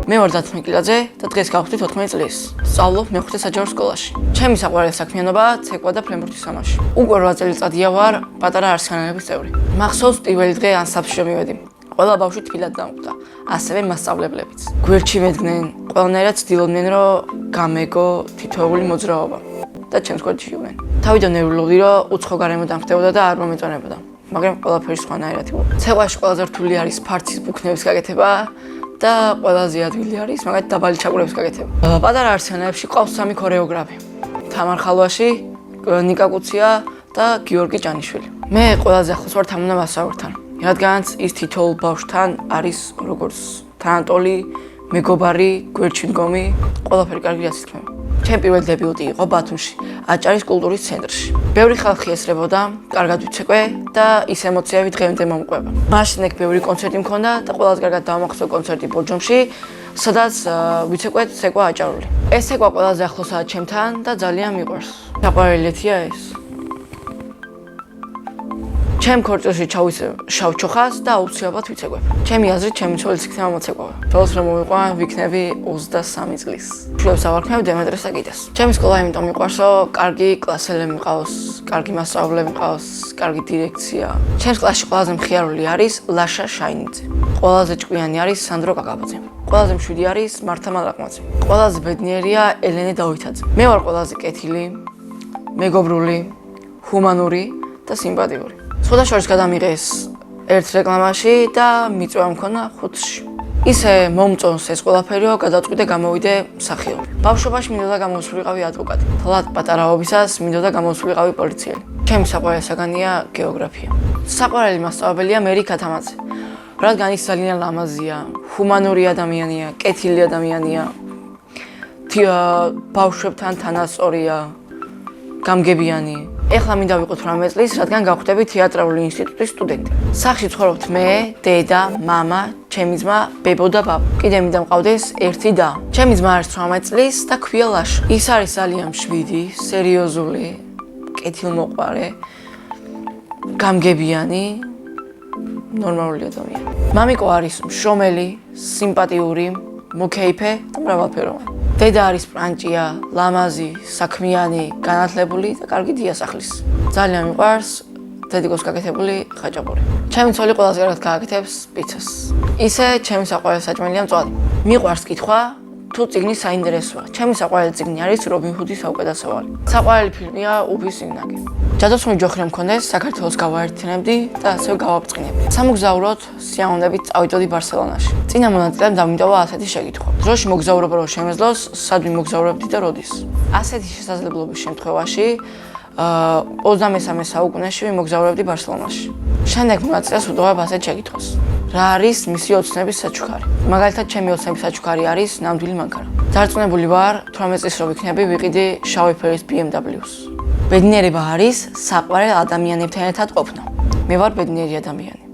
მე ვარ დათმი კილაძე და დღეს გავხდით 14 წლის. სწავლობ მეხუთე საჯარო სკოლაში. ჩემი საყვარელი საქმიანობა ცეკვა და ფლემბურთის სამარში. უკვე 8 წელიწადია ვარ პატარა არსხანელების წევრი. მახსოვს პირველი დღე ანსამბლში მივედი. ყველა ბავშვი თბილად დამკვდა, ასევე მასწავლებლებიც. გვერდში მედგნენ, ყველანაირად ცდილობდნენ, რომ გამეგო თითოეული მოძრაობა და ჩემს გვერდში იყვნენ. თავიდან ნერვიულობდი, რომ უცხო გარემოდან ხდებოდა და არ მომეწონებოდა. მაგრამ ყველაფერი სხვანაირად იყო. ცეკვაში ყველაზე რთული არის ფარცის ბუქნების გაკეთება და ყველაზე ადვილი არის მაგათ დაბალი ჩაკვრების გაკეთება. პატარა არსხანელებში ყავს 3 ქორეოგრაფი. თამარ ხალვაში, ნიკა კუცია და გიორგი ჭანიშვილი. მე ყველაზე ახლოს ვარ თამუნა მასაურთან. რადგანაც ის თითოეულ ბავშვთან არის როგორც თანატოლი, მეგობარი, გვერდში მდგომი, ყველაფერი კარგი რაც ითქმება. ჩემი პირველი დებიუტი იყო ბათუმში, აჭარის კულტურის ცენტრში. ბევრი ხალხი ესწრებოდა, კარგად ვიცეკვე და ის ემოციები დღემდე მომყვება. მაშინ ეგ ბევრი კონცერტი მქონდა და ყველაზე კარგად დავამახსოვრე კონცერტი ბორჯომში, სადაც ვიცეკვეთ ცეკვა აჭარული. ეს ცეკვა ყველაზე ახლოსაა ჩემთან და ძალიან მიყვარს. საყვარელეთია ეს. ჩემ ქორწილში ჩავიცე შავ ჩოხას და აუცილებლად ვიცეკვებ. ჩემი აზრით, ჩემი ცოლიც იქნება მოცეკვავე. თოლს რომ მოვიყვან, ვიქნები 23 წლის. შვილებს ავარქმევ დემეტრეს და გიტას. ჩემი სკოლა იმიტომ მიყვარს, რომ კარგი კლასელები მყავს, კარგი მასწავლებლები მყავს, კარგი დირექცია. ჩემს კლასში ყველაზე მხიარული არის ლაშა შაინიძე. ყველაზე ჭკვიანი არის სანდრო კაკაბაძე. ყველაზე მშვიდი არის მართა მალაკმაძე. ყველაზე ბედნიერია ელენე დავითაძე. მე ვარ ყველაზე კეთილი, მეგობრული, ჰუმანური და სიმპათიური. სხვადასხვა გადამიღეს ერთ რეკლამაში და მიწვევა მქონა 5-ში. ისე მომწონს ეს ყველაფერი, რომ გადავწყვიტე გამოვიდე მსახიობი. ბავშვობაში მინდოდა გამოსულიყავი ადვოკატი. თვალად პატარაობისას მინდოდა გამოსულიყავი პოლიციელი. ჩემი საყვარელი საგანია გეოგრაფია. საყვარელი მასწავლებელია მერი ქათამაძე. რადგან ის ძალიან ლამაზია, ჰუმანური ადამიანია, კეთილი ადამიანია. ბავშვებთან თანასწორია, გამგებიანი. ეხლა მინდა ვიყოთ 18 წლის, რადგან გავხდები თეატრალური ინსტიტუტის სტუდენტი. სახლში ცხოვრობთ მე, დედა, მამა, ჩემი ძმა, ბებო და ბაბა. კიდე მინდა მყავდეს ერთი და. ჩემი ძმა არის 18 წლის და ქვია ლაშა. ის არის ძალიან მშვიდი, სერიოზული, კეთილმოყვარე, გამგებიანი, ნორმალური ადამიანი. მამიკო არის მშრომელი, სიმპათიური, მოკეიფე და მრავალფეროვანი. დედა არის პრანჭია, ლამაზი, საქმიანი, განათლებული და კარგი დიასახლის. ძალიან მიყვარს დედიკოს გაკეთებული ხაჭაპური. ჩემი ცოლი ყველაზე კარგად გააკეთებს პიცას. ისე ჩემი საყვარელი საჭმელია მწვადი. მიყვარს კითხვა, თუ წიგნი საინტერესოა. ჩემი საყვარელი წიგნი არის რობინ ჰუდის საუკეთესოვანი. საყვარელი ფილმია უბის სინაგე. ჯადოსნური ჯოხრი მქონდეს, საქართველოს გავაერთიანებდი და ასევე გავაბწყინებდი. სამოგზაუროდ სიამოვნებით წავიდოდი ბარსელონაში. წინა მონაწილემ დამიტოვა ასეთი შეკითხვა. დროში მოგზაურობა რო შემეძლოს, სად ვიმოგზაურებდი და როდის? ასეთი შესაძლებლობის შემთხვევაში 23 საუკუნეში ვიმოგზაურებდი ბარსელონაში. შემდეგ მონაწილეს უტოვებ ასეთ შეკითხვას. რა არის მისი ოცნების საჩუქარი? მაგალითად, ჩემი ოცნების საჩუქარი არის ნამდვილი მანქანა. დარწმუნებული ვარ, 18 წლის რო ვიქნები, ვიყიდი შავი ფერის BMW-ს. ბედნიერება არის საყვარელ ადამიანებთან ერთად ყოფნა. მე ვარ ბედნიერი ადამიანი.